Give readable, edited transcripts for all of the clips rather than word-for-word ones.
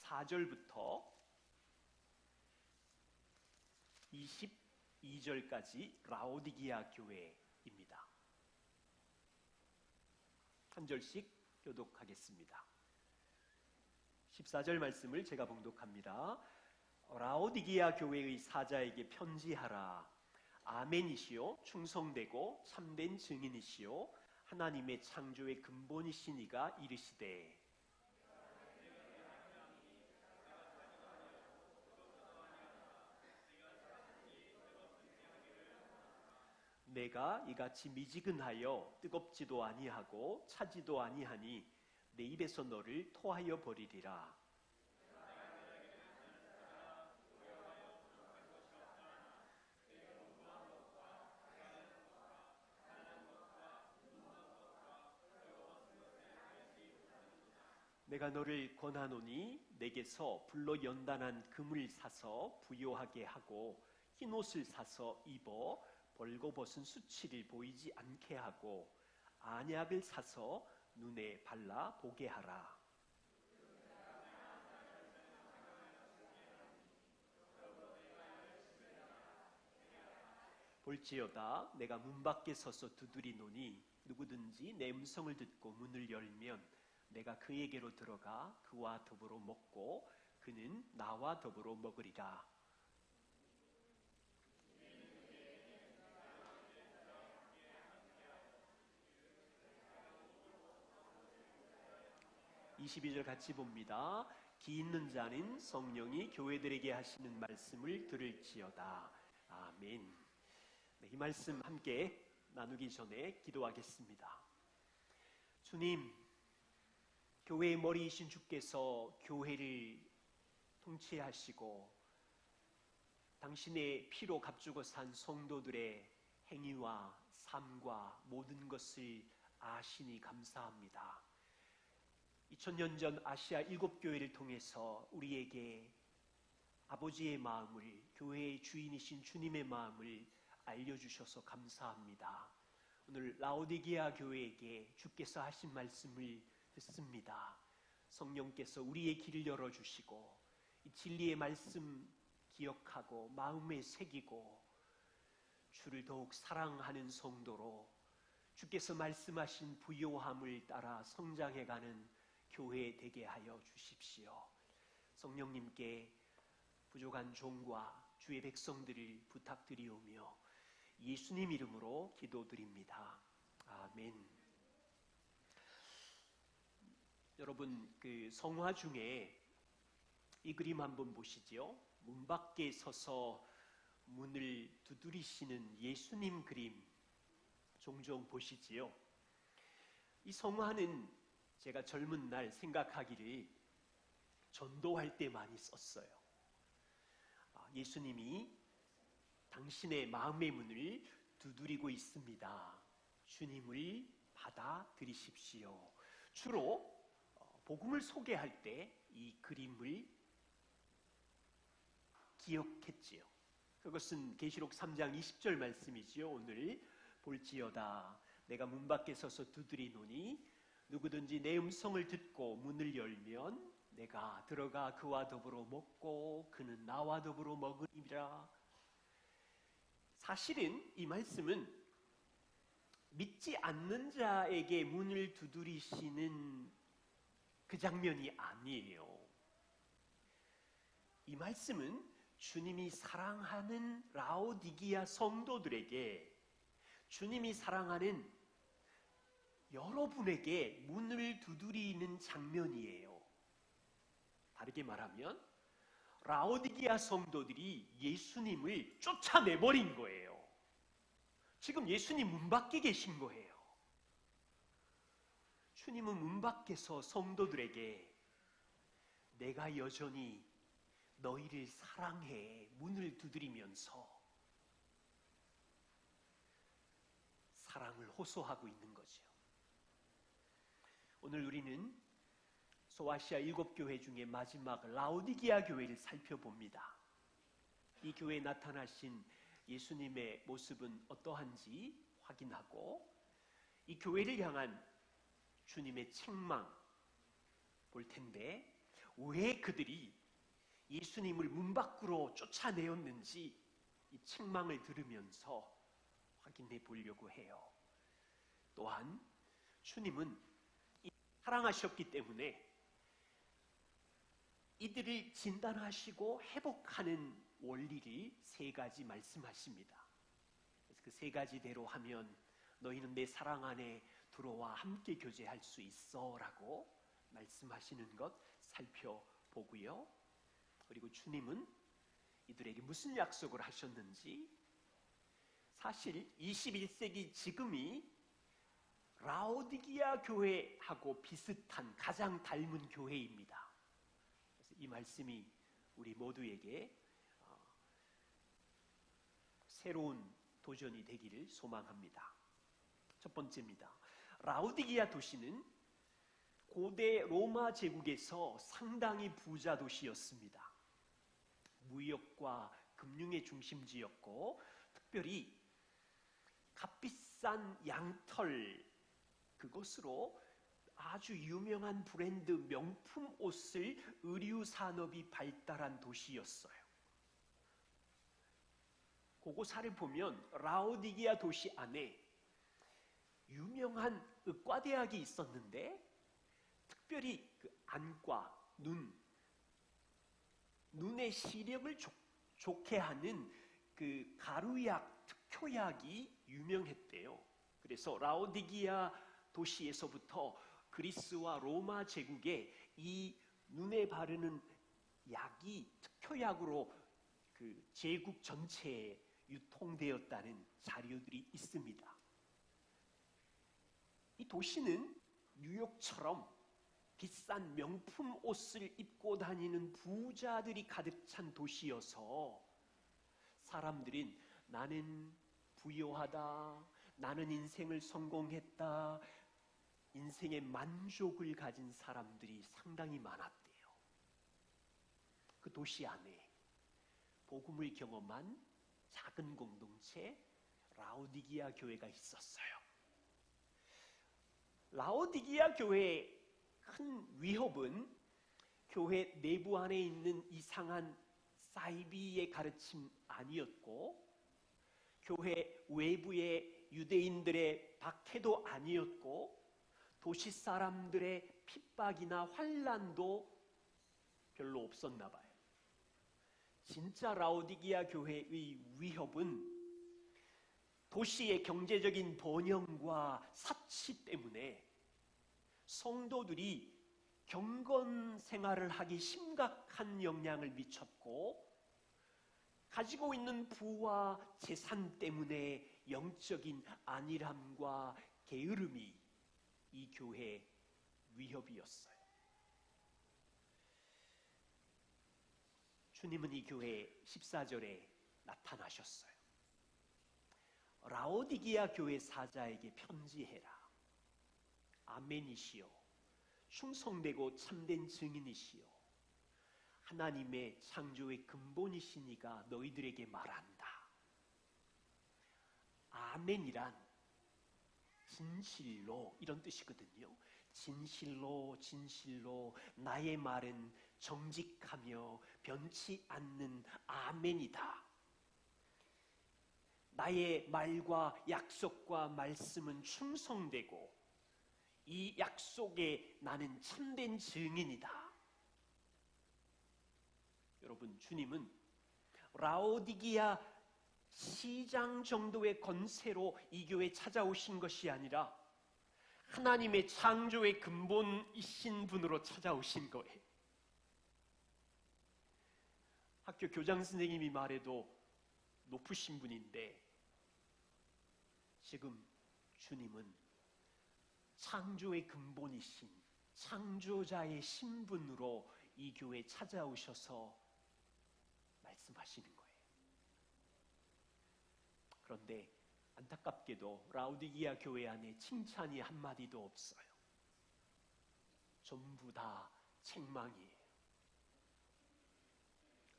14절부터 22절까지 라오디게아 교회입니다. 한 절씩 교독하겠습니다. 14절 말씀을 제가 봉독합니다. 라오디게아 교회의 사자에게 편지하라. 아멘이시요 충성되고 참된 증인이시요 하나님의 창조의 근본이시니가 이르시되 내가 이같이 미지근하여 뜨겁지도 아니하고 차지도 아니하니 내 입에서 너를 토하여 버리리라. 내가 너를 권하노니 내게서 불로 연단한 금을 사서 부요하게 하고 흰옷을 사서 입어 벌거벗은 수치를 보이지 않게 하고 안약을 사서 눈에 발라 보게 하라. 볼지어다 내가 문 밖에 서서 두드리노니 누구든지 내 음성을 듣고 문을 열면 내가 그에게로 들어가 그와 더불어 먹고 그는 나와 더불어 먹으리라. (22절) 같이 봅니다. 기 있는 자는 성령이 교회들에게 하시는 말씀을 들을지어다. 아멘. 네, 이 말씀 함께 나누기 전에 기도하겠습니다. 주님, 교회의 머리이신 주께서 교회를 통치하시고 당신의 피로 값주고 산 성도들의 행위와 삶과 모든 것을 아시니 감사합니다. 2000년 전 아시아 7교회를 통해서 우리에게 아버지의 마음을, 교회의 주인이신 주님의 마음을 알려주셔서 감사합니다. 오늘 라오디게아 교회에게 주께서 하신 말씀을 듣습니다. 성령께서 우리의 길을 열어주시고 이 진리의 말씀 기억하고 마음에 새기고 주를 더욱 사랑하는 성도로 주께서 말씀하신 부요함을 따라 성장해가는 교회 되게 하여 주십시오. 성령님께 부족한 종과 주의 백성들을 부탁드리오며 예수님 이름으로 기도드립니다. 아멘. 여러분, 그 성화 중에 이 그림 한번 보시죠. 문 밖에 서서 문을 두드리시는 예수님 그림 종종 보시지요. 이 성화는 제가 젊은 날 생각하기를 전도할 때 많이 썼어요. 예수님이 당신의 마음의 문을 두드리고 있습니다. 주님을 받아들이십시오. 주로 복음을 소개할 때 이 그림을 기억했지요. 그것은 계시록 3장 20절 말씀이지요. 오늘 볼지어다 내가 문 밖에 서서 두드리노니 누구든지 내 음성을 듣고 문을 열면 내가 들어가 그와 더불어 먹고 그는 나와 더불어 먹으리라. 사실은 이 말씀은 믿지 않는 자에게 문을 두드리시는 그 장면이 아니에요. 이 말씀은 주님이 사랑하는 라오디게아 성도들에게, 주님이 사랑하는 여러분에게 문을 두드리는 장면이에요. 다르게 말하면 라오디게아 성도들이 예수님을 쫓아내버린 거예요. 지금 예수님 문 밖에 계신 거예요. 주님은 문 밖에서 성도들에게 내가 여전히 너희를 사랑해 문을 두드리면서 사랑을 호소하고 있는 거죠. 오늘 우리는 소아시아 7교회 중에 마지막 라오디게아 교회를 살펴봅니다. 이 교회에 나타나신 예수님의 모습은 어떠한지 확인하고 이 교회를 향한 주님의 책망 볼 텐데, 왜 그들이 예수님을 문 밖으로 쫓아내었는지 이 책망을 들으면서 확인해 보려고 해요. 또한 주님은 사랑하셨기 때문에 이들을 진단하시고 회복하는 원리를 세 가지 말씀하십니다. 그래서 그 세 가지대로 하면 너희는 내 사랑 안에 들어와 함께 교제할 수 있어 라고 말씀하시는 것 살펴보고요. 그리고 주님은 이들에게 무슨 약속을 하셨는지, 사실 21세기 지금이 라오디게아 교회하고 비슷한 가장 닮은 교회입니다. 그래서 이 말씀이 우리 모두에게 새로운 도전이 되기를 소망합니다. 첫 번째입니다. 라오디게아 도시는 고대 로마 제국에서 상당히 부자 도시였습니다. 무역과 금융의 중심지였고, 특별히 값비싼 양털, 그것으로 아주 유명한 브랜드 명품 옷을 의류 산업이 발달한 도시였어요. 고고사를 보면 라오디게아 도시 안에 유명한 의과대학이 있었는데, 특별히 그 안과, 눈의 시력을 좋게 하는 그 가루약, 특효약이 유명했대요. 그래서 라오디게아 도시에서부터 그리스와 로마 제국에 이 눈에 바르는 약이 특효약으로 그 제국 전체에 유통되었다는 자료들이 있습니다. 이 도시는 뉴욕처럼 비싼 명품 옷을 입고 다니는 부자들이 가득 찬 도시여서 사람들은 나는 부유하다, 나는 인생을 성공했다, 인생의 만족을 가진 사람들이 상당히 많았대요. 그 도시 안에 복음을 경험한 작은 공동체 라오디게아 교회가 있었어요. 라오디게아 교회의 큰 위협은 교회 내부 안에 있는 이상한 사이비의 가르침 아니었고, 교회 외부의 유대인들의 박해도 아니었고, 도시 사람들의 핍박이나 환난도 별로 없었나 봐요. 진짜 라오디게아 교회의 위협은 도시의 경제적인 번영과 사치 때문에 성도들이 경건 생활을 하기 심각한 영향을 미쳤고, 가지고 있는 부와 재산 때문에 영적인 안일함과 게으름이 이 교회의 위협이었어요. 주님은 이 교회 14절에 나타나셨어요. 라오디게아 교회 사자에게 편지해라. 아멘이시요, 충성되고 참된 증인이시요, 하나님의 창조의 근본이시니가 너희들에게 말한다. 아멘이란 진실로 이런 뜻이거든요. 진실로, 진실로 나의 말은 정직하며 변치 않는 아멘이다. 나의 말과 약속과 말씀은 충성되고 이 약속에 나는 참된 증인이다. 여러분, 주님은 라오디게아 시장 정도의 권세로 이 교회에 찾아오신 것이 아니라 하나님의 창조의 근본이신 분으로 찾아오신 거예요. 학교 교장 선생님이 말해도 높으신 분인데, 지금 주님은 창조의 근본이신 창조자의 신분으로 이 교회에 찾아오셔서 말씀하시는 거예요. 그런데 안타깝게도 라오디게아 교회 안에 칭찬이 한마디도 없어요. 전부 다 책망이에요.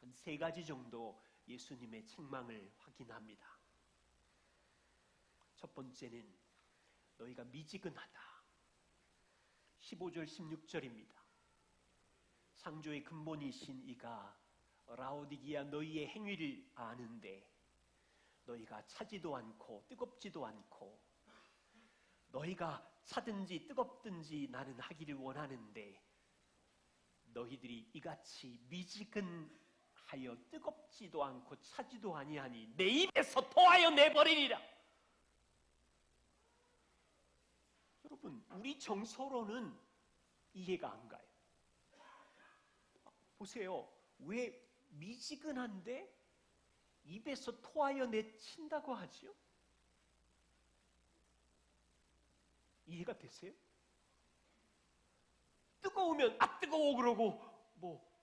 한 세 가지 정도 예수님의 책망을 확인합니다. 첫 번째는 너희가 미지근하다. 15절 16절입니다. 창조의 근본이신 이가 라오디게아 너희의 행위를 아는데 너희가 차지도 않고 뜨겁지도 않고 너희가 차든지 뜨겁든지 나는 하기를 원하는데 너희들이 이같이 미지근하여 뜨겁지도 않고 차지도 아니하니 내 입에서 토하여 내버리리라. 여러분, 우리 정서로는 이해가 안 가요. 보세요. 왜 미지근한데 입에서 토하여 내친다고 하지요? 이해가 되세요? 뜨거우면 아 뜨거워 그러고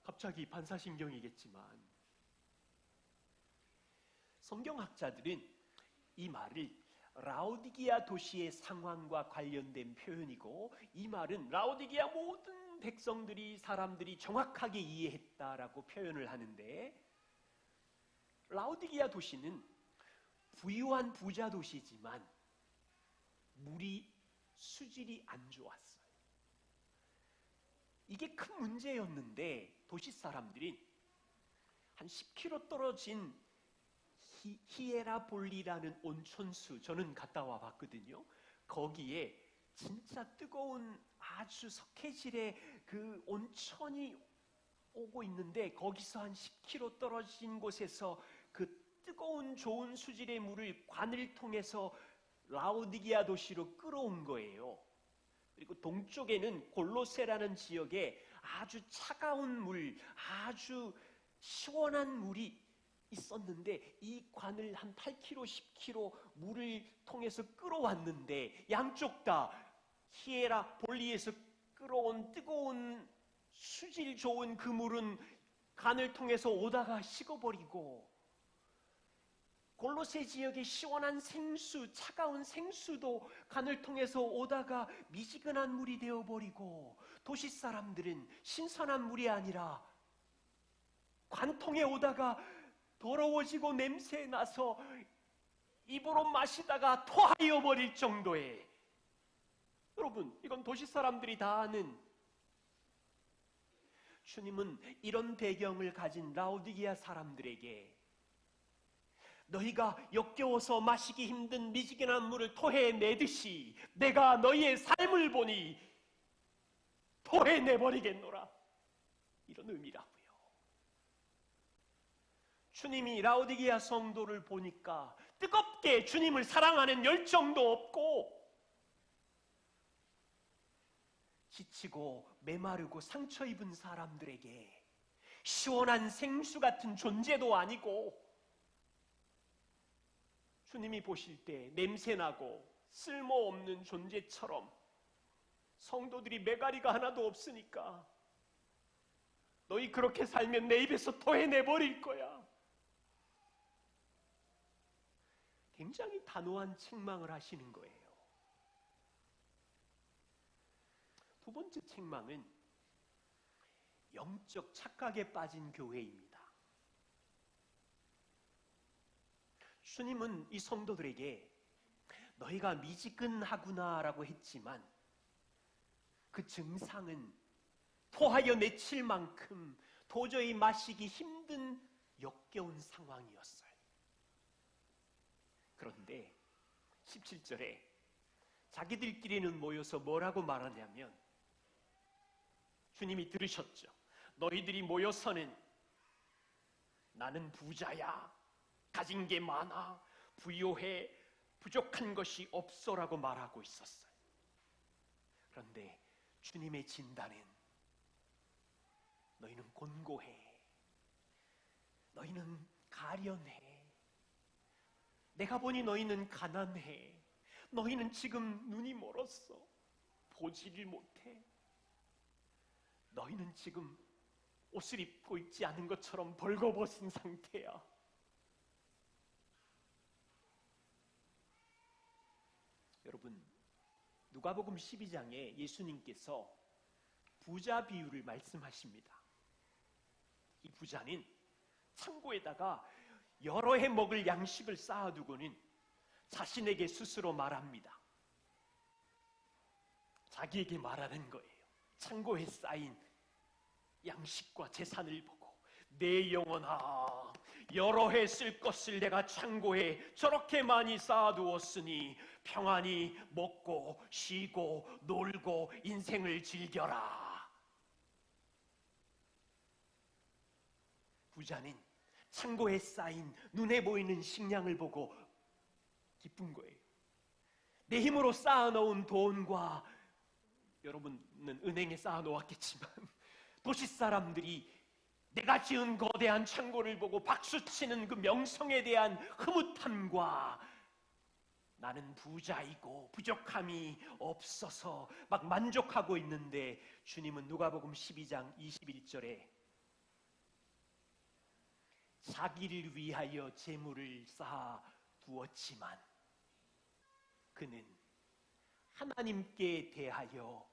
갑자기 반사신경이겠지만 성경학자들은 이 말을 라오디게아 도시의 상황과 관련된 표현이고 이 말은 라오디게아 모든 백성들이 사람들이 정확하게 이해했다라고 표현을 하는데 라오디게아 도시는 부유한 부자 도시지만 물이 수질이 안 좋았어요. 이게 큰 문제였는데 도시 사람들이 한 10km 떨어진 히에라볼리라는 온천수 저는 갔다 와 봤거든요. 거기에 진짜 뜨거운 아주 석회질의 그 온천이 오고 있는데 거기서 한 10km 떨어진 곳에서 그 뜨거운 좋은 수질의 물을 관을 통해서 라오디게아 도시로 끌어온 거예요. 그리고 동쪽에는 골로세라는 지역에 아주 차가운 물, 아주 시원한 물이 있었는데 이 관을 한 8km, 10km 물을 통해서 끌어왔는데 양쪽 다 히에라볼리에서 끌어온 뜨거운 수질 좋은 그 물은 관을 통해서 오다가 식어버리고 골로새 지역의 시원한 생수, 차가운 생수도 간을 통해서 오다가 미지근한 물이 되어버리고 도시 사람들은 신선한 물이 아니라 관통에 오다가 더러워지고 냄새 나서 입으로 마시다가 토하여 버릴 정도의 여러분 이건 도시 사람들이 다 아는 주님은 이런 배경을 가진 라오디게아 사람들에게 너희가 역겨워서 마시기 힘든 미지근한 물을 토해내듯이 내가 너희의 삶을 보니 토해내버리겠노라 이런 의미라고요. 주님이 라오디게아 성도를 보니까 뜨겁게 주님을 사랑하는 열정도 없고 지치고 메마르고 상처 입은 사람들에게 시원한 생수 같은 존재도 아니고 주님이 보실 때 냄새나고 쓸모없는 존재처럼 성도들이 매가리가 하나도 없으니까 너희 그렇게 살면 내 입에서 토해내버릴 거야. 굉장히 단호한 책망을 하시는 거예요. 두 번째 책망은 영적 착각에 빠진 교회입니다. 주님은 이 성도들에게 너희가 미지근하구나라고 했지만 그 증상은 토하여 내칠 만큼 도저히 마시기 힘든 역겨운 상황이었어요. 그런데 17절에 자기들끼리는 모여서 뭐라고 말하냐면 주님이 들으셨죠. 너희들이 모여서는 나는 부자야. 가진 게 많아. 부유해. 부족한 것이 없어라고 말하고 있었어요. 그런데 주님의 진단은 너희는 곤고해. 너희는 가련해. 내가 보니 너희는 가난해. 너희는 지금 눈이 멀었어. 보지를 못해. 너희는 지금 옷을 입고 있지 않은 것처럼 벌거벗은 상태야. 여러분, 누가복음 12장에 예수님께서 부자 비유를 말씀하십니다. 이 부자는 창고에다가 여러 해 먹을 양식을 쌓아두고는 자신에게 스스로 말합니다. 자기에게 말하는 거예요. 창고에 쌓인 양식과 재산을 보고 내 영혼아, 여러 해 쓸 것을 내가 창고에 저렇게 많이 쌓아두었으니 평안히 먹고 쉬고 놀고 인생을 즐겨라. 부자는 창고에 쌓인 눈에 보이는 식량을 보고 기쁜 거예요. 내 힘으로 쌓아놓은 돈과, 여러분은 은행에 쌓아놓았겠지만 도시 사람들이 내가 지은 거대한 창고를 보고 박수치는 그 명성에 대한 흐뭇함과 나는 부자이고 부족함이 없어서 막 만족하고 있는데, 주님은 누가복음 12장 21절에 자기를 위하여 재물을 쌓아 두었지만 그는 하나님께 대하여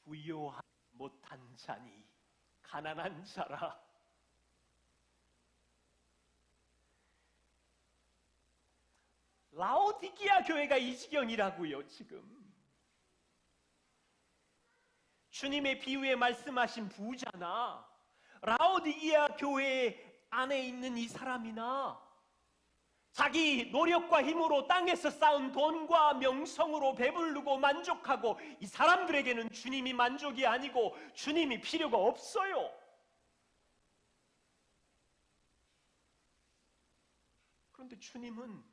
부요하지 못한 자니 가난한 자라. 라오디기아 교회가 이 지경이라고요. 지금 주님의 비유에 말씀하신 부자나 라오디기아 교회 안에 있는 이 사람이나 자기 노력과 힘으로 땅에서 쌓은 돈과 명성으로 배부르고 만족하고, 이 사람들에게는 주님이 만족이 아니고 주님이 필요가 없어요. 그런데 주님은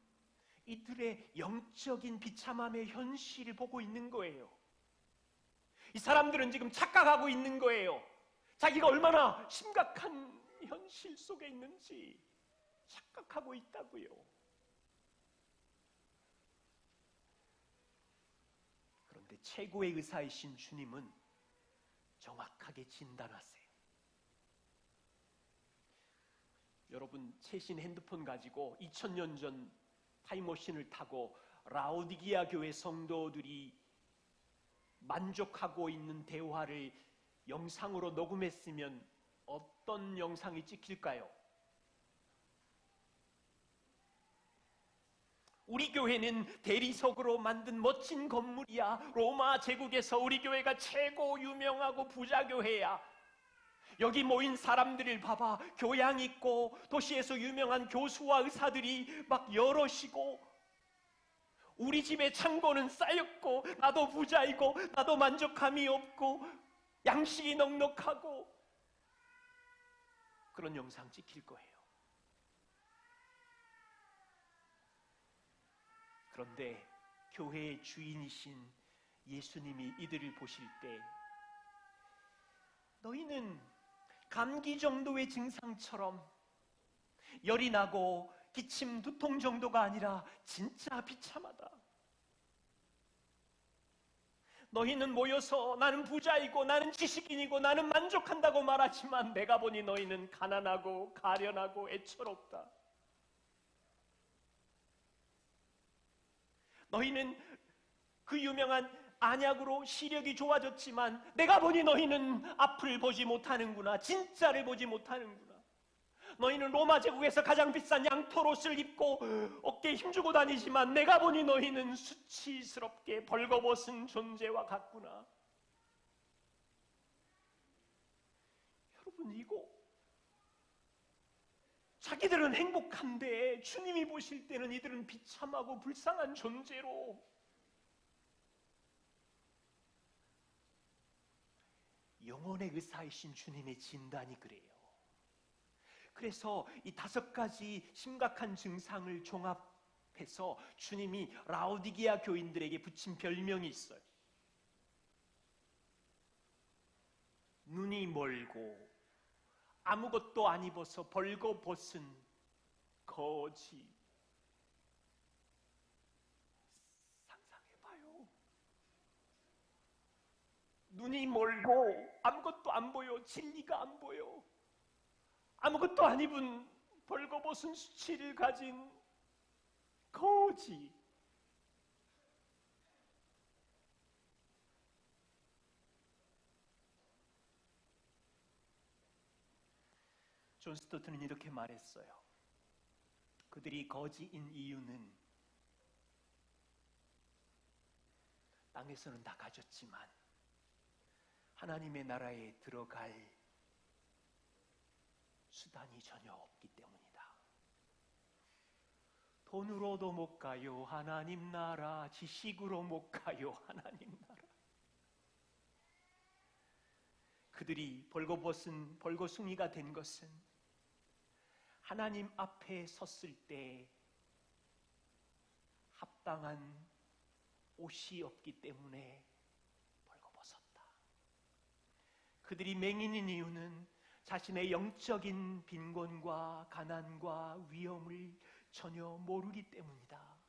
이들의 영적인 비참함의 현실을 보고 있는 거예요. 이 사람들은 지금 착각하고 있는 거예요. 자기가 얼마나 심각한 현실 속에 있는지 착각하고 있다고요. 그런데 최고의 의사이신 주님은 정확하게 진단하세요. 여러분, 최신 핸드폰 가지고 2000년 전 타임머신을 타고 라오디기아 교회 성도들이 만족하고 있는 대화를 영상으로 녹음했으면 어떤 영상이 찍힐까요? 우리 교회는 대리석으로 만든 멋진 건물이야. 로마 제국에서 우리 교회가 최고 유명하고 부자 교회야. 여기 모인 사람들을 봐봐. 교양 있고 도시에서 유명한 교수와 의사들이 막 여럿이고, 우리 집에 창고는 쌓였고 나도 부자이고 나도 만족함이 없고 양식이 넉넉하고, 그런 영상 찍힐 거예요. 그런데 교회의 주인이신 예수님이 이들을 보실 때, 너희는 감기 정도의 증상처럼 열이 나고 기침, 두통 정도가 아니라 진짜 비참하다. 너희는 모여서 나는 부자이고 나는 지식인이고 나는 만족한다고 말하지만 내가 보니 너희는 가난하고 가련하고 애처롭다. 너희는 그 유명한 안약으로 시력이 좋아졌지만 내가 보니 너희는 앞을 보지 못하는구나. 진짜를 보지 못하는구나. 너희는 로마 제국에서 가장 비싼 양털옷을 입고 어깨에 힘주고 다니지만 내가 보니 너희는 수치스럽게 벌거벗은 존재와 같구나. 여러분, 이거 자기들은 행복한데 주님이 보실 때는 이들은 비참하고 불쌍한 존재로, 영혼의 의사이신 주님의 진단이 그래요. 그래서 이 5가지 심각한 증상을 종합해서 주님이 라오디기아 교인들에게 붙인 별명이 있어요. 눈이 멀고 아무것도 안 입어서 벌거벗은 거지. 상상해봐요. 눈이 멀고 아무것도 안 보여. 진리가 안 보여. 아무것도 안 입은 벌거벗은 수치를 가진 거지. 존 스토트는 이렇게 말했어요. 그들이 거지인 이유는 땅에서는 다 가졌지만 하나님의 나라에 들어갈 수단이 전혀 없기 때문이다. 돈으로도 못 가요, 하나님 나라. 지식으로 못 가요, 하나님 나라. 그들이 벌거벗은 벌거숭이가 된 것은 하나님 앞에 섰을 때 합당한 옷이 없기 때문에 벌거벗었다. 그들이 맹인인 이유는 자신의 영적인 빈곤과 가난과 위험을 전혀 모르기 때문이다.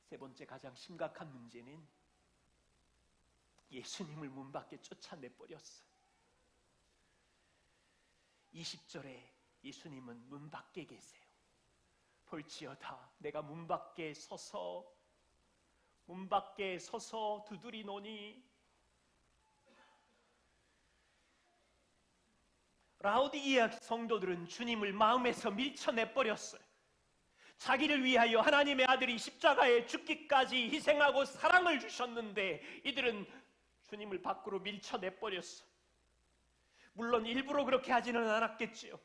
세 번째 가장 심각한 문제는 예수님을 문 밖에 쫓아내버렸어요. 20절에 예수님은 문 밖에 계세요. 볼지어다 내가 문 밖에 서서 두드리노니. 라오디게아 성도들은 주님을 마음에서 밀쳐내버렸어요. 자기를 위하여 하나님의 아들이 십자가에 죽기까지 희생하고 사랑을 주셨는데 이들은 주님을 밖으로 밀쳐내버렸어요. 물론 일부러 그렇게 하지는 않았겠지요.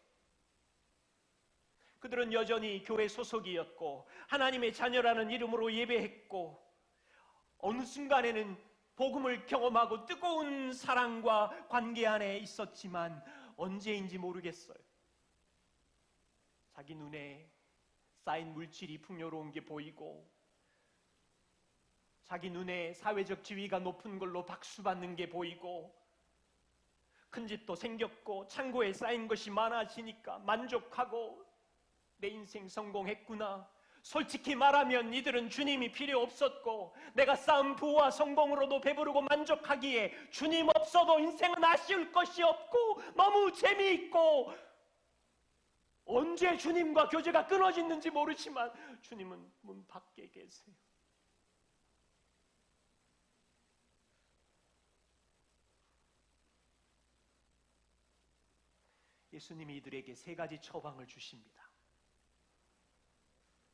그들은 여전히 교회 소속이었고 하나님의 자녀라는 이름으로 예배했고 어느 순간에는 복음을 경험하고 뜨거운 사랑과 관계 안에 있었지만 언제인지 모르겠어요. 자기 눈에 쌓인 물질이 풍요로운 게 보이고 자기 눈에 사회적 지위가 높은 걸로 박수받는 게 보이고 큰 집도 생겼고 창고에 쌓인 것이 많아지니까 만족하고 내 인생 성공했구나. 솔직히 말하면 이들은 주님이 필요 없었고 내가 쌓은 부와 성공으로도 배부르고 만족하기에 주님 없어도 인생은 아쉬울 것이 없고 너무 재미있고 언제 주님과 교제가 끊어지는지 모르지만 주님은 문 밖에 계세요. 예수님이 이들에게 세 가지 처방을 주십니다.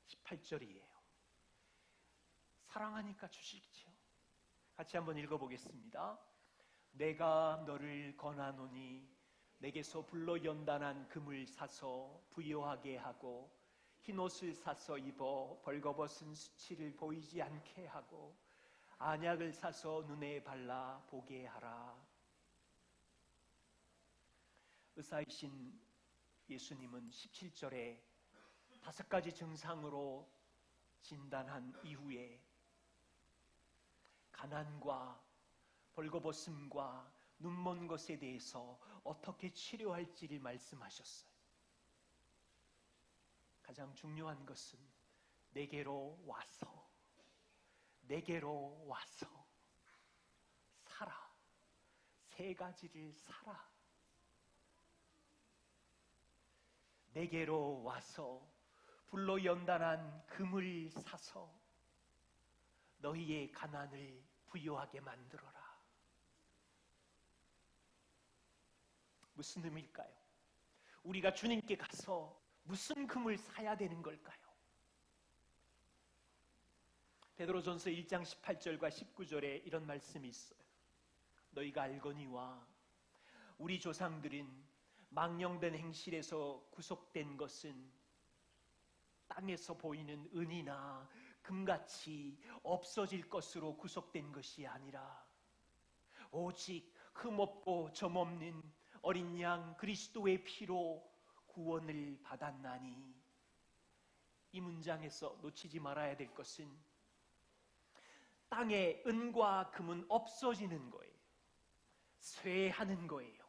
18절이에요. 사랑하니까 주시죠. 같이 한번 읽어보겠습니다. 내가 너를 권하노니 내게서 불로 연단한 금을 사서 부요하게 하고 흰옷을 사서 입어 벌거벗은 수치를 보이지 않게 하고 안약을 사서 눈에 발라 보게 하라. 의사이신 예수님은 17절에 5가지 증상으로 진단한 이후에 가난과 벌거벗음과 눈먼 것에 대해서 어떻게 치료할지를 말씀하셨어요. 가장 중요한 것은 내게로 와서 살아. 3가지를 살아. 내게로 와서 불로 연단한 금을 사서 너희의 가난을 부요하게 만들어라. 무슨 의미일까요? 우리가 주님께 가서 무슨 금을 사야 되는 걸까요? 베드로전서 1장 18절과 19절에 이런 말씀이 있어요. 너희가 알거니와 우리 조상들은 망령된 행실에서 구속된 것은 땅에서 보이는 은이나 금같이 없어질 것으로 구속된 것이 아니라 오직 흠없고 점없는 어린 양 그리스도의 피로 구원을 받았나니. 이 문장에서 놓치지 말아야 될 것은 땅의 은과 금은 없어지는 거예요. 쇠하는 거예요.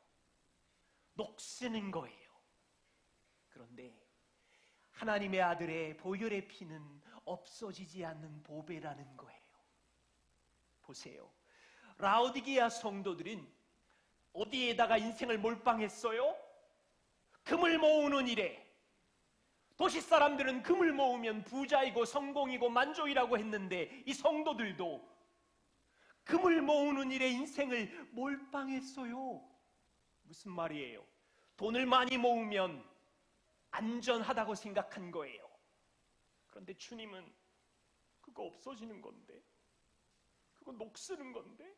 녹쓰는 거예요. 그런데 하나님의 아들의 보혈의 피는 없어지지 않는 보배라는 거예요. 보세요. 라오디게아 성도들은 어디에다가 인생을 몰빵했어요? 금을 모으는 일에. 도시 사람들은 금을 모으면 부자이고 성공이고 만족이라고 했는데 이 성도들도 금을 모으는 일에 인생을 몰빵했어요. 무슨 말이에요? 돈을 많이 모으면 안전하다고 생각한 거예요. 그런데 주님은 그거 없어지는 건데 그거 녹쓰는 건데.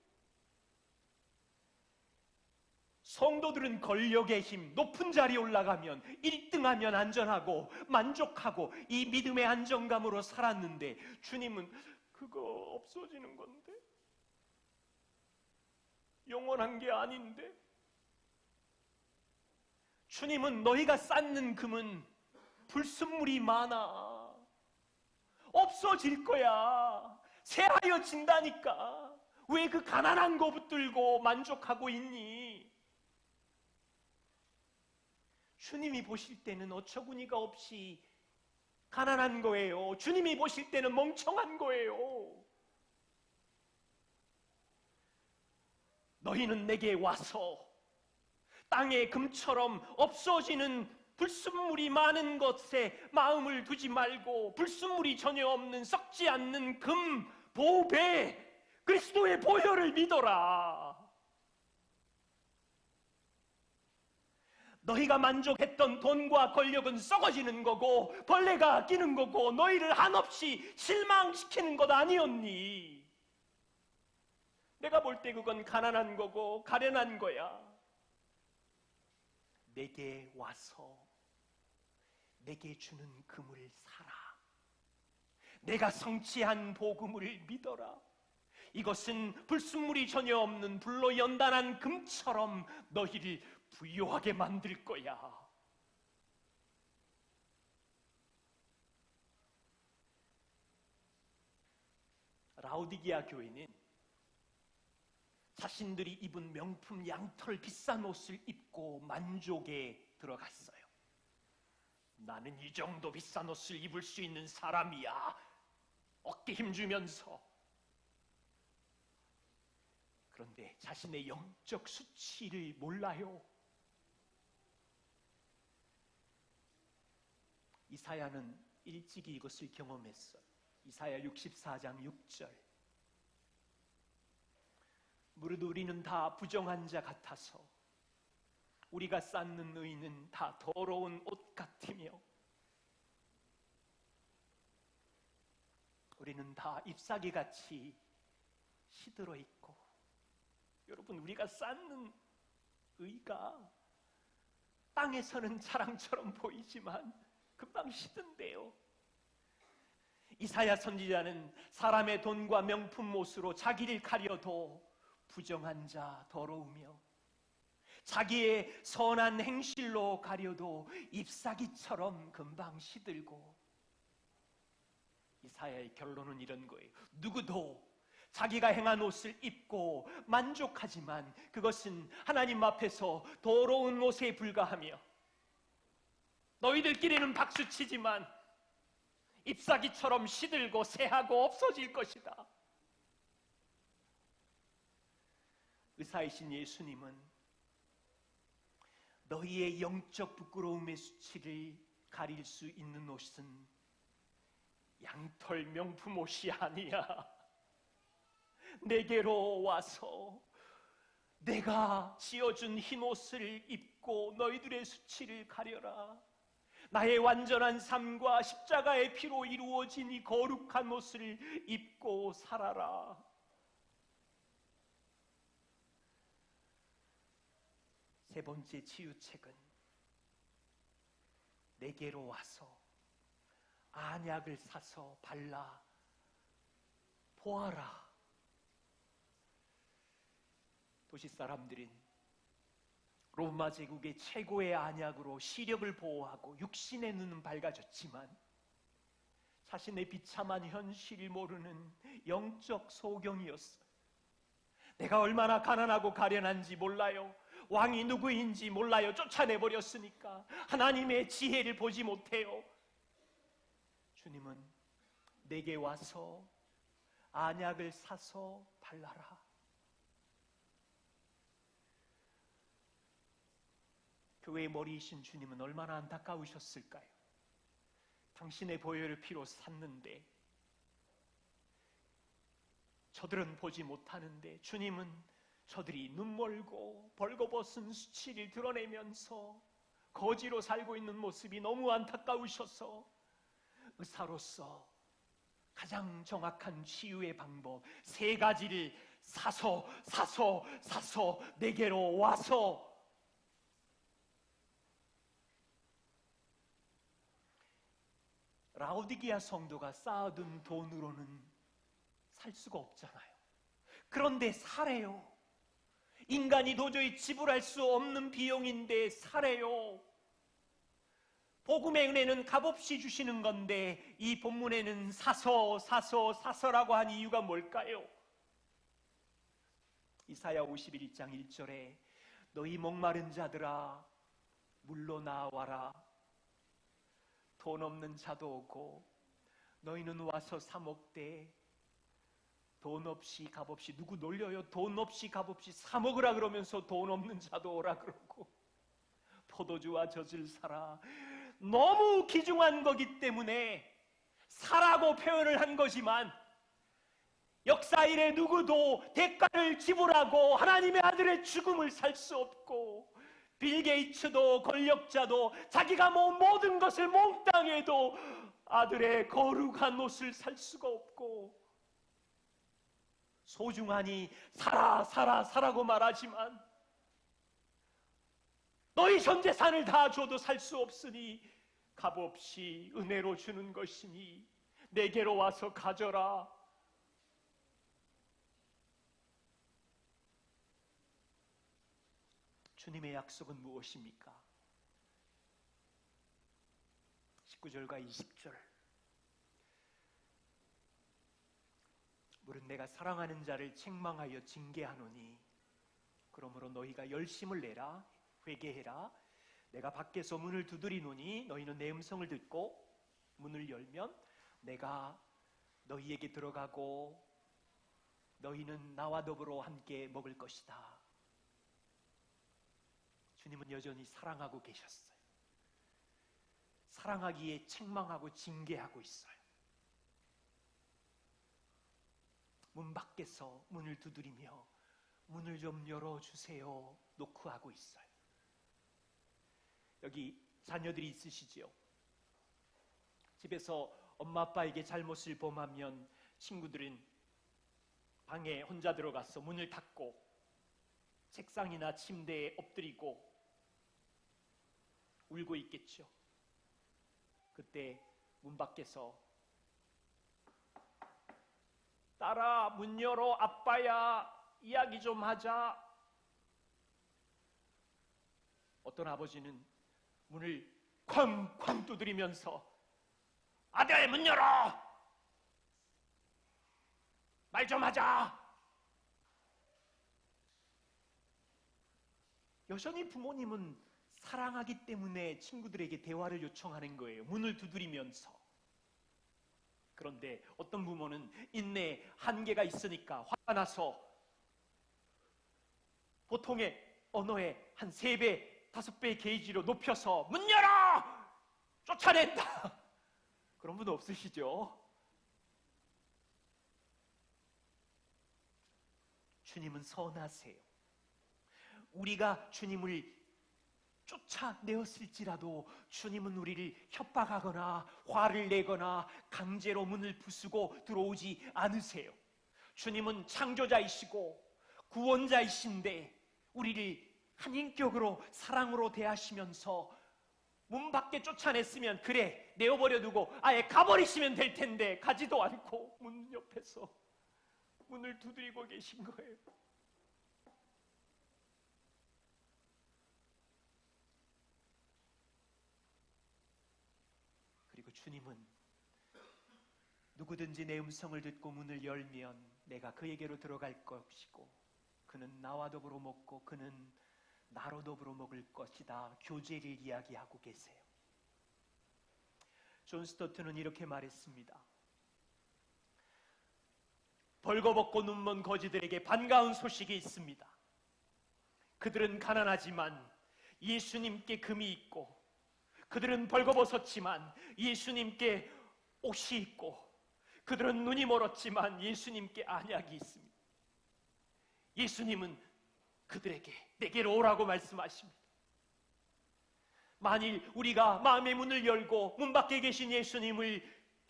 성도들은 권력의 힘, 높은 자리에 올라가면 1등하면 안전하고 만족하고 이 믿음의 안정감으로 살았는데 주님은 그거 없어지는 건데, 영원한 게 아닌데. 주님은 너희가 쌓는 금은 불순물이 많아, 없어질 거야, 새하여진다니까. 왜 그 가난한 거 붙들고 만족하고 있니? 주님이 보실 때는 어처구니가 없이 가난한 거예요. 주님이 보실 때는 멍청한 거예요. 너희는 내게 와서 땅의 금처럼 없어지는 불순물이 많은 것에 마음을 두지 말고 불순물이 전혀 없는 썩지 않는 금, 보배, 그리스도의 보혈을 믿어라. 너희가 만족했던 돈과 권력은 썩어지는 거고 벌레가 끼는 거고 너희를 한없이 실망시키는 것 아니었니? 내가 볼 때 그건 가난한 거고 가련한 거야. 내게 와서 내게 주는 금을 사라. 내가 성취한 복음을 믿어라. 이것은 불순물이 전혀 없는 불로 연단한 금처럼 너희를 부유하게 만들 거야. 라오디게아 교회는 자신들이 입은 명품 양털 비싼 옷을 입고 만족에 들어갔어요. 나는 이 정도 비싼 옷을 입을 수 있는 사람이야. 어깨 힘주면서. 그런데 자신의 영적 수치를 몰라요. 이사야는 일찍이 이것을 경험했어요. 이사야 64장 6절. 무릇 우리는 다 부정한 자 같아서 우리가 쌓는 의는 다 더러운 옷 같으며 우리는 다 잎사귀같이 시들어 있고. 여러분, 우리가 쌓는 의가 땅에서는 자랑처럼 보이지만 금방 시든대요. 이사야 선지자는 사람의 돈과 명품 옷으로 자기를 가려도 부정한 자, 더러우며 자기의 선한 행실로 가려도 잎사귀처럼 금방 시들고. 이사야의 결론은 이런 거예요. 누구도 자기가 행한 옷을 입고 만족하지만 그것은 하나님 앞에서 더러운 옷에 불과하며 너희들끼리는 박수치지만 잎사귀처럼 시들고 새하고 없어질 것이다. 의사이신 예수님은 너희의 영적 부끄러움의 수치를 가릴 수 있는 옷은 양털 명품 옷이 아니야. 내게로 와서 내가 지어준 흰 옷을 입고 너희들의 수치를 가려라. 나의 완전한 삶과 십자가의 피로 이루어진 이 거룩한 옷을 입고 살아라. 세 번째 치유책은 내게로 와서 안약을 사서 발라 보아라. 도시 사람들은 로마 제국의 최고의 안약으로 시력을 보호하고 육신의 눈은 밝아졌지만 자신의 비참한 현실을 모르는 영적 소경이었어요. 내가 얼마나 가난하고 가련한지 몰라요. 왕이 누구인지 몰라요. 쫓아내버렸으니까 하나님의 지혜를 보지 못해요. 주님은 내게 와서 안약을 사서 발라라. 교회의 머리이신 주님은 얼마나 안타까우셨을까요? 당신의 보혈을 피로 샀는데 저들은 보지 못하는데 주님은 저들이 눈멀고 벌거벗은 수치를 드러내면서 거지로 살고 있는 모습이 너무 안타까우셔서 의사로서 가장 정확한 치유의 방법 세 가지를 사서 내게로 와서. 라오디게아 성도가 쌓아둔 돈으로는 살 수가 없잖아요. 그런데 사래요. 인간이 도저히 지불할 수 없는 비용인데 사래요. 복음의 은혜는 값없이 주시는 건데 이 본문에는 사서라고 한 이유가 뭘까요? 이사야 51장 1절에 너희 목마른 자들아 물로 나와라. 돈 없는 자도 오고 너희는 와서 사 먹되. 돈 없이 값없이 누구 놀려요? 돈 없이 값없이 사 먹으라 그러면서 돈 없는 자도 오라 그러고. 포도주와 젖을 사라. 너무 귀중한 거기 때문에 사라고 표현을 한 거지만 역사 이래 누구도 대가를 지불하고 하나님의 아들의 죽음을 살 수 없고, 빌 게이츠도 권력자도 자기가 모은 모든 것을 몽땅해도 아들의 거룩한 옷을 살 수가 없고, 소중하니 사라고 말하지만 너희 전 재산을 다 줘도 살 수 없으니 값없이 은혜로 주는 것이니 내게로 와서 가져라. 주님의 약속은 무엇입니까? 19절과 20절. 물은 내가 사랑하는 자를 책망하여 징계하노니 그러므로 너희가 열심을 내라. 회개해라. 내가 밖에서 문을 두드리노니 너희는 내 음성을 듣고 문을 열면 내가 너희에게 들어가고 너희는 나와 더불어 함께 먹을 것이다. 주님은 여전히 사랑하고 계셨어요. 사랑하기에 책망하고 징계하고 있어요. 문 밖에서 문을 두드리며 문을 좀 열어주세요 노크하고 있어요. 여기 자녀들이 있으시지요? 집에서 엄마 아빠에게 잘못을 범하면 친구들은 방에 혼자 들어가서 문을 닫고 책상이나 침대에 엎드리고 울고 있겠죠. 그때 문 밖에서 딸아 문 열어, 아빠야 이야기 좀 하자. 어떤 아버지는 문을 쾅쾅 두드리면서 아들 문 열어, 말 좀 하자. 여전히 부모님은 사랑하기 때문에 친구들에게 대화를 요청하는 거예요. 문을 두드리면서. 그런데 어떤 부모는 인내에 한계가 있으니까 화가 나서 보통의 언어의 한 3배, 5배의 게이지로 높여서 문 열어! 쫓아낸다! 그런 분 없으시죠? 주님은 선하세요. 우리가 주님을 쫓아내었을지라도 주님은 우리를 협박하거나 화를 내거나 강제로 문을 부수고 들어오지 않으세요. 주님은 창조자이시고 구원자이신데 우리를 한 인격으로 사랑으로 대하시면서 문 밖에 쫓아냈으면 그래 내어버려 두고 아예 가버리시면 될 텐데 가지도 않고 문 옆에서 문을 두드리고 계신 거예요. 그리고 주님은 누구든지 내 음성을 듣고 문을 열면 내가 그에게로 들어갈 것이고 그는 나와 더불어 먹고 그는 나로 더불어 먹을 것이다. 교제를 이야기하고 계세요. 존 스토트는 이렇게 말했습니다. 벌거벗고 눈먼 거지들에게 반가운 소식이 있습니다. 그들은 가난하지만 예수님께 금이 있고 그들은 벌거벗었지만 예수님께 옷이 있고 그들은 눈이 멀었지만 예수님께 안약이 있습니다. 예수님은 그들에게 내게로 오라고 말씀하십니다. 만일 우리가 마음의 문을 열고 문 밖에 계신 예수님을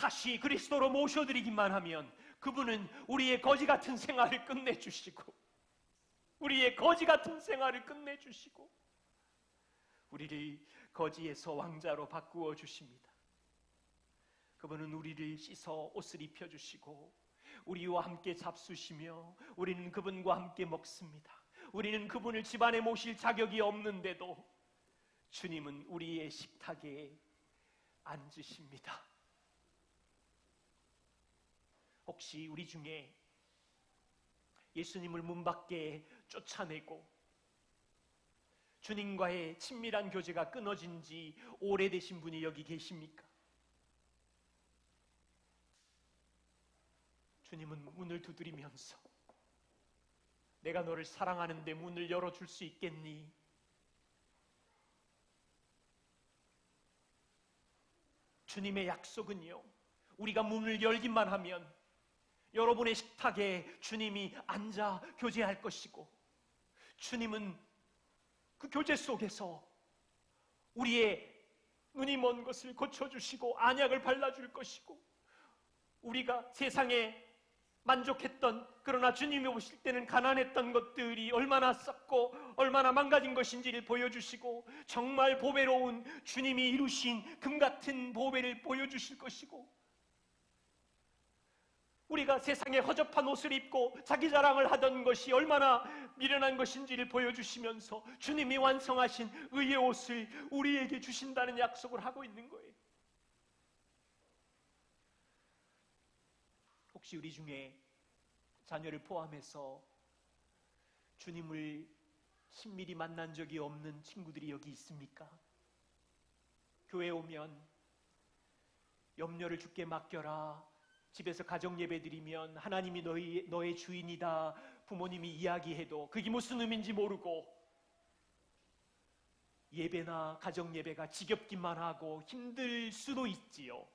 다시 그리스도로 모셔드리기만 하면 그분은 우리의 거지 같은 생활을 끝내주시고 우리의 거지 같은 생활을 끝내주시고 우리를 거지에서 왕자로 바꾸어 주십니다. 그분은 우리를 씻어 옷을 입혀주시고 우리와 함께 잡수시며 우리는 그분과 함께 먹습니다. 우리는 그분을 집안에 모실 자격이 없는데도 주님은 우리의 식탁에 앉으십니다. 혹시 우리 중에 예수님을 문 밖에 쫓아내고 주님과의 친밀한 교제가 끊어진 지 오래되신 분이 여기 계십니까? 주님은 문을 두드리면서 내가 너를 사랑하는데 문을 열어줄 수 있겠니? 주님의 약속은요, 우리가 문을 열기만 하면 여러분의 식탁에 주님이 앉아 교제할 것이고 주님은 그 교제 속에서 우리의 눈이 먼 것을 고쳐주시고 안약을 발라줄 것이고 우리가 세상에 만족했던 그러나 주님이 오실 때는 가난했던 것들이 얼마나 썩고 얼마나 망가진 것인지를 보여주시고 정말 보배로운 주님이 이루신 금같은 보배를 보여주실 것이고 우리가 세상에 허접한 옷을 입고 자기 자랑을 하던 것이 얼마나 미련한 것인지를 보여주시면서 주님이 완성하신 의의 옷을 우리에게 주신다는 약속을 하고 있는 거예요. 혹시 우리 중에 자녀를 포함해서 주님을 친밀히 만난 적이 없는 친구들이 여기 있습니까? 교회 오면 염려를 주께 맡겨라, 집에서 가정 예배 드리면 하나님이 너의 주인이다 부모님이 이야기해도 그게 무슨 의미인지 모르고 예배나 가정 예배가 지겹기만 하고 힘들 수도 있지요.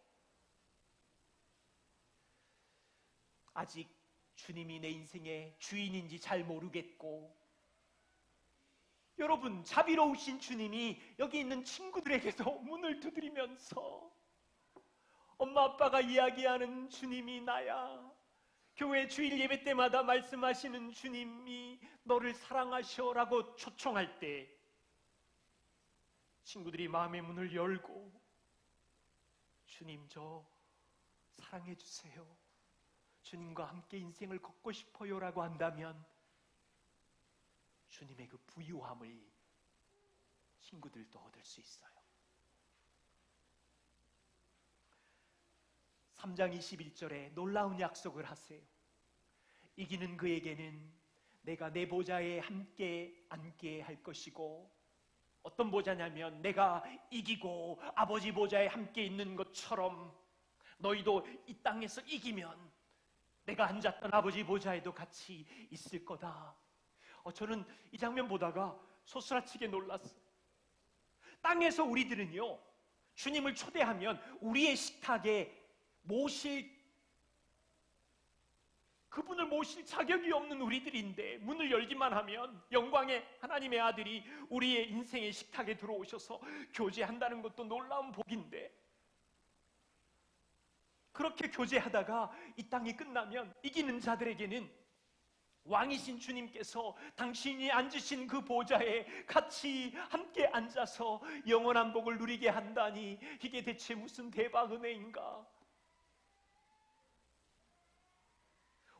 아직 주님이 내 인생의 주인인지 잘 모르겠고 여러분, 자비로우신 주님이 여기 있는 친구들에게도 문을 두드리면서 엄마 아빠가 이야기하는 주님이 나야, 교회 주일 예배 때마다 말씀하시는 주님이 너를 사랑하셔라고 초청할 때 친구들이 마음의 문을 열고 주님 저 사랑해 주세요, 주님과 함께 인생을 걷고 싶어요라고 한다면 주님의 그 부유함을 친구들도 얻을 수 있어요. 3장 21절에 놀라운 약속을 하세요. 이기는 그에게는 내가 내 보좌에 함께 앉게 할 것이고, 어떤 보좌냐면 내가 이기고 아버지 보좌에 함께 있는 것처럼 너희도 이 땅에서 이기면 내가 앉았던 아버지 보좌에도 같이 있을 거다. 저는 이 장면 보다가 소스라치게 놀랐어요. 땅에서 우리들은요, 주님을 초대하면 우리의 식탁에 그분을 모실 자격이 없는 우리들인데 문을 열기만 하면 영광의 하나님의 아들이 우리의 인생의 식탁에 들어오셔서 교제한다는 것도 놀라운 복인데, 그렇게 교제하다가 이 땅이 끝나면 이기는 자들에게는 왕이신 주님께서 당신이 앉으신 그 보좌에 같이 함께 앉아서 영원한 복을 누리게 한다니, 이게 대체 무슨 대박 은혜인가?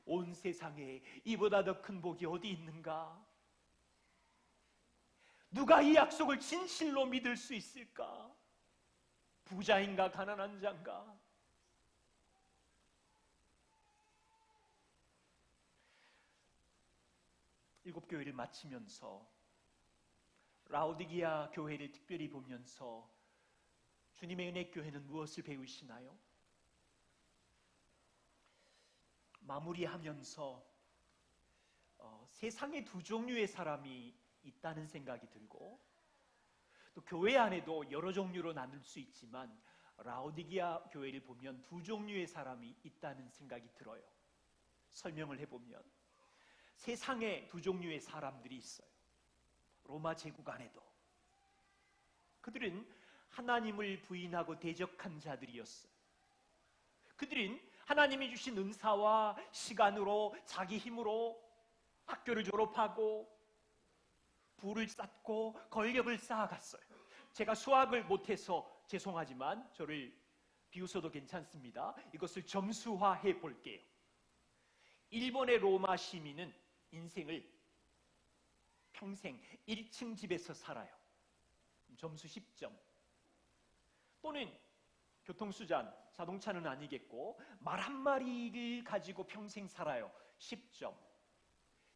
온 세상에 이보다 더 큰 복이 어디 있는가? 누가 이 약속을 진실로 믿을 수 있을까? 부자인가 가난한 자인가? 일곱 교회를 마치면서 라오디게아 교회를 특별히 보면서 주님의 은혜 교회는 무엇을 배우시나요? 마무리하면서 세상에 두 종류의 사람이 있다는 생각이 들고, 또 교회 안에도 여러 종류로 나눌 수 있지만 라오디게아 교회를 보면 두 종류의 사람이 있다는 생각이 들어요. 설명을 해보면 세상에 두 종류의 사람들이 있어요. 로마 제국 안에도 그들은 하나님을 부인하고 대적한 자들이었어요. 그들은 하나님이 주신 은사와 시간으로 자기 힘으로 학교를 졸업하고 부를 쌓고 권력을 쌓아갔어요. 제가 수학을 못해서 죄송하지만 저를 비웃어도 괜찮습니다. 이것을 점수화해 볼게요. 일본의 로마 시민은 인생을 평생 1층 집에서 살아요. 점수 10점. 또는 교통수단, 자동차는 아니겠고 말 한 마리를 가지고 평생 살아요. 10점.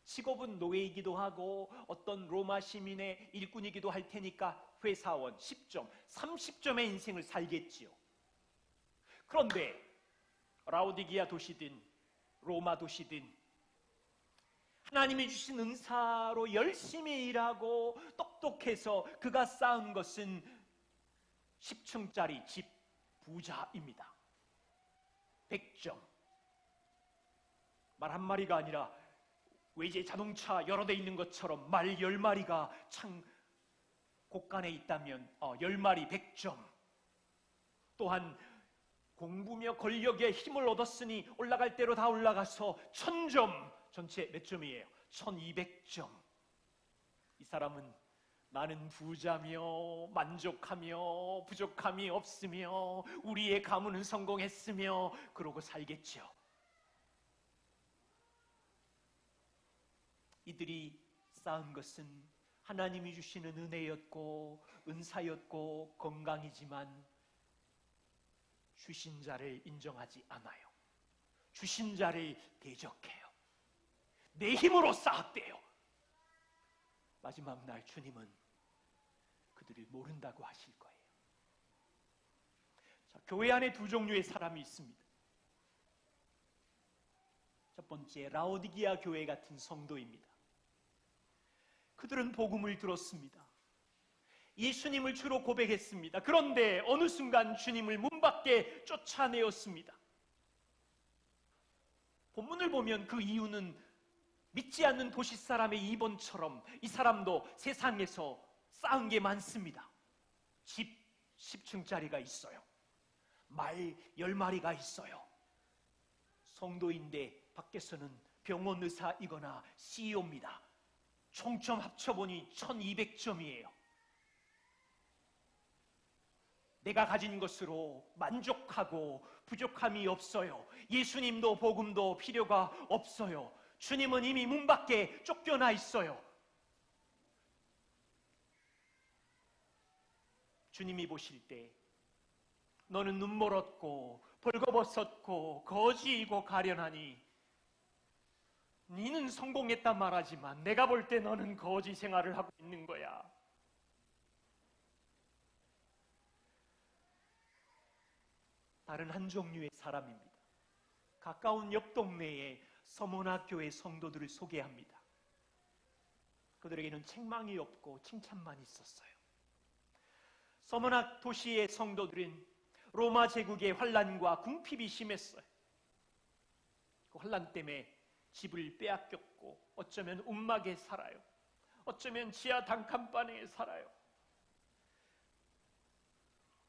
직업은 노예이기도 하고 어떤 로마 시민의 일꾼이기도 할 테니까 회사원 10점, 30점의 인생을 살겠지요. 그런데 라오디기아 도시든 로마 도시든 하나님이 주신 은사로 열심히 일하고 똑똑해서 그가 쌓은 것은 10층짜리 집 부자입니다. 100점. 말 한 마리가 아니라 외제 자동차 여러 대 있는 것처럼 말 10마리가 창 곳간에 있다면 10마리 100점. 또한 공부며 권력에 힘을 얻었으니 올라갈 대로 다 올라가서 1000점. 전체 몇 점이에요? 1200점. 이 사람은 나는 부자며 만족하며 부족함이 없으며 우리의 가문은 성공했으며 그러고 살겠죠. 이들이 쌓은 것은 하나님이 주시는 은혜였고 은사였고 건강이지만 주신 자를 인정하지 않아요. 주신 자를 대적해요. 내 힘으로 쌓았대요. 마지막 날 주님은 그들을 모른다고 하실 거예요. 자, 교회 안에 두 종류의 사람이 있습니다. 첫 번째, 라오디기아 교회 같은 성도입니다. 그들은 복음을 들었습니다. 예수님을 주로 고백했습니다. 그런데 어느 순간 주님을 문 밖에 쫓아내었습니다. 본문을 보면 그 이유는 믿지 않는 도시 사람의 이번처럼 이 사람도 세상에서 쌓은 게 많습니다. 집 10층짜리가 있어요. 말 10마리가 있어요. 성도인데 밖에서는 병원 의사이거나 CEO입니다. 총점 합쳐보니 1200점이에요. 내가 가진 것으로 만족하고 부족함이 없어요. 예수님도 복음도 필요가 없어요. 주님은 이미 문 밖에 쫓겨나 있어요. 주님이 보실 때 너는 눈멀었고 벌거벗었고 거지이고 가련하니 너는 성공했단 말하지만 내가 볼 때 너는 거지 생활을 하고 있는 거야. 다른 한 종류의 사람입니다. 가까운 옆 동네에 서문학교의 성도들을 소개합니다. 그들에게는 책망이 없고 칭찬만 있었어요. 서문학 도시의 성도들은 로마 제국의 환란과 궁핍이 심했어요. 그 환란 때문에 집을 빼앗겼고 어쩌면 움막에 살아요. 어쩌면 지하 단칸방에 살아요.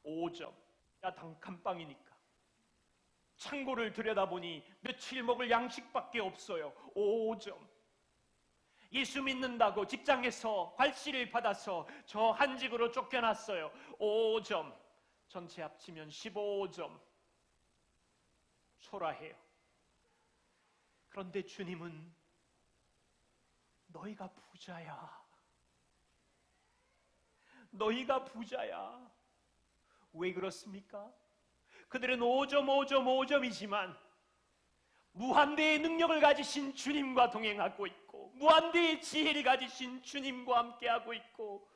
5점, 지하 단칸방이니까 창고를 들여다보니 며칠 먹을 양식밖에 없어요. 5점. 예수 믿는다고 직장에서 괄시를 받아서 저 한직으로 쫓겨났어요. 5점. 전체 합치면 15점. 초라해요. 그런데 주님은 너희가 부자야. 너희가 부자야. 왜 그렇습니까? 그들은 5점, 5점, 5점이지만 무한대의 능력을 가지신 주님과 동행하고 있고 무한대의 지혜를 가지신 주님과 함께하고 있고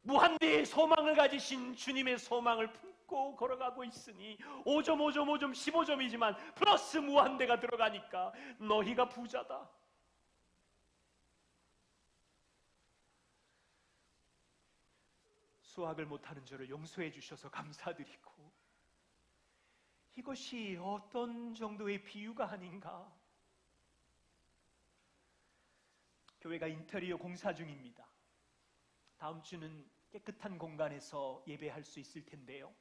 무한대의 소망을 가지신 주님의 소망을 품고 걸어가고 있으니 5점, 5점, 5점, 15점이지만 플러스 무한대가 들어가니까 너희가 부자다. 수학을 못하는 저를 용서해 주셔서 감사드리고 이것이 어떤 정도의 비유가 아닌가. 교회가 인테리어 공사 중입니다. 다음 주는 깨끗한 공간에서 예배할 수 있을 텐데요.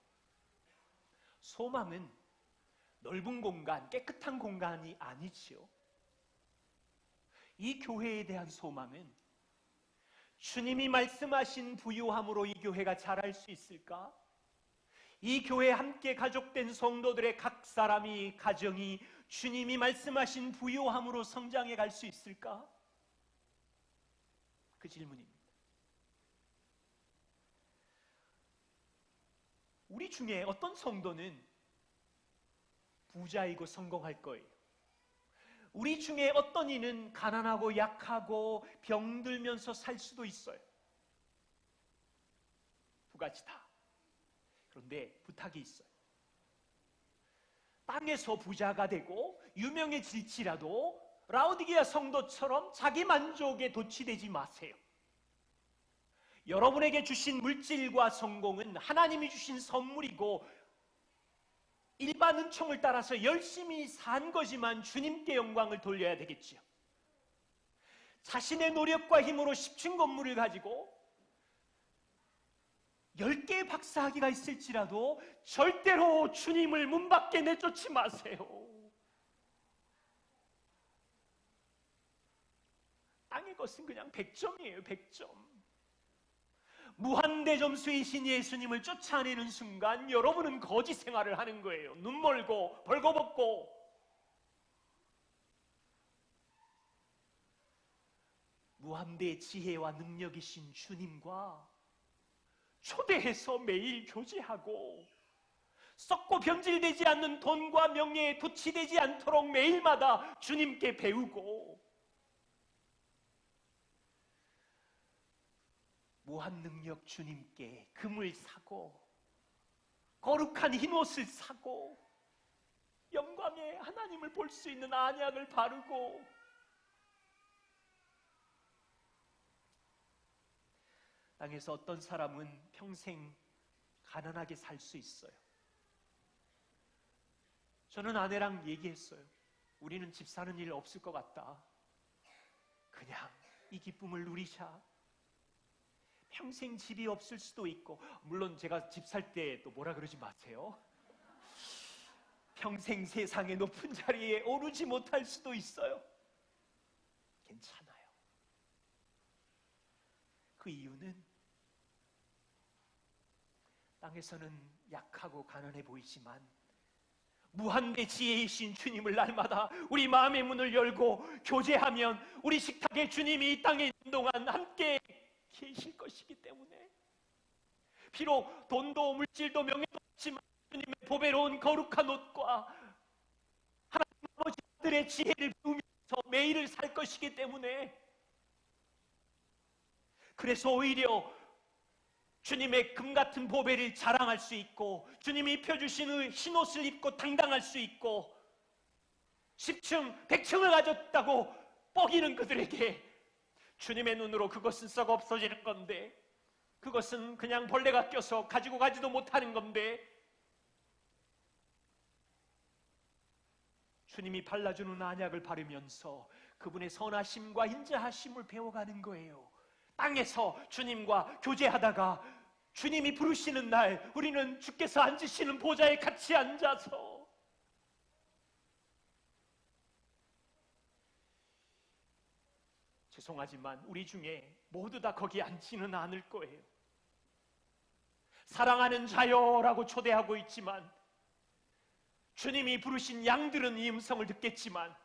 소망은 넓은 공간, 깨끗한 공간이 아니지요. 이 교회에 대한 소망은 주님이 말씀하신 부유함으로 이 교회가 자랄 수 있을까? 이 교회에 함께 가족된 성도들의 각 사람이, 가정이 주님이 말씀하신 부유함으로 성장해 갈 수 있을까? 그 질문입니다. 우리 중에 어떤 성도는 부자이고 성공할 거예요. 우리 중에 어떤 이는 가난하고 약하고 병들면서 살 수도 있어요. 두 가지 다. 그런데 부탁이 있어요. 땅에서 부자가 되고 유명해질지라도 라오디게아 성도처럼 자기 만족에 도취되지 마세요. 여러분에게 주신 물질과 성공은 하나님이 주신 선물이고 일반 은총을 따라서 열심히 산 거지만 주님께 영광을 돌려야 되겠지요. 자신의 노력과 힘으로 10층 건물을 가지고 10개의 박사학위가 있을지라도 절대로 주님을 문 밖에 내쫓지 마세요. 땅의 것은 그냥 100점이에요. 100점. 무한대점수이신 예수님을 쫓아내는 순간 여러분은 거지 생활을 하는 거예요. 눈 멀고 벌거벗고. 무한대 지혜와 능력이신 주님과 초대해서 매일 교제하고 썩고 변질되지 않는 돈과 명예에 도취되지 않도록 매일마다 주님께 배우고 무한능력 주님께 금을 사고 거룩한 흰옷을 사고 영광의 하나님을 볼 수 있는 안약을 바르고 땅에서 어떤 사람은 평생 가난하게 살 수 있어요. 저는 아내랑 얘기했어요. 우리는 집 사는 일 없을 것 같다. 그냥 이 기쁨을 누리자. 평생 집이 없을 수도 있고, 물론 제가 집 살 때 또 뭐라 그러지 마세요. 평생 세상의 높은 자리에 오르지 못할 수도 있어요. 괜찮아요. 그 이유는 땅에서는 약하고 가난해 보이지만 무한대 지혜이신 주님을 날마다 우리 마음의 문을 열고 교제하면 우리 식탁에 주님이 이 땅에 있는 동안 함께 계실 것이기 때문에 비록 돈도 물질도 명예도 없지만 주님의 보배로운 거룩한 옷과 하나님 아버지들의 지혜를 배우면서 매일을 살 것이기 때문에 그래서 오히려 주님의 금같은 보배를 자랑할 수 있고 주님이 입혀주신 흰옷을 입고 당당할 수 있고 10층, 100층을 가졌다고 뻐기는 그들에게 주님의 눈으로 그것은 썩어 없어지는 건데 그것은 그냥 벌레가 껴서 가지고 가지도 못하는 건데 주님이 발라주는 안약을 바르면서 그분의 선하심과 인자하심을 배워가는 거예요. 땅에서 주님과 교제하다가 주님이 부르시는 날 우리는 주께서 앉으시는 보좌에 같이 앉아서 죄송하지만 우리 중에 모두 다 거기 앉지는 않을 거예요. 사랑하는 자여라고 초대하고 있지만 주님이 부르신 양들은 이 음성을 듣겠지만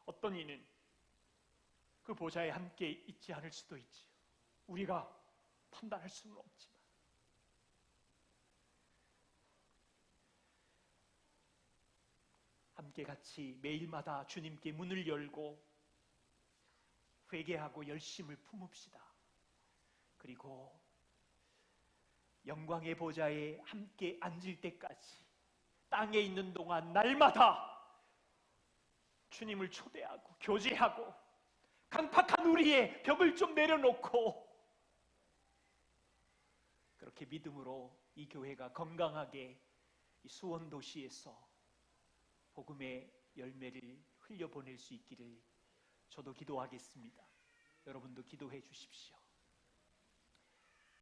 어떤 이는 그 보좌에 함께 있지 않을 수도 있지요. 우리가 판단할 수는 없지만 함께 같이 매일마다 주님께 문을 열고 회개하고 열심을 품읍시다. 그리고 영광의 보좌에 함께 앉을 때까지 땅에 있는 동안 날마다 주님을 초대하고 교제하고 강팍한 우리의 벽을 좀 내려놓고 그렇게 믿음으로 이 교회가 건강하게 이 수원 도시에서 복음의 열매를 흘려보낼 수 있기를 저도 기도하겠습니다. 여러분도 기도해 주십시오.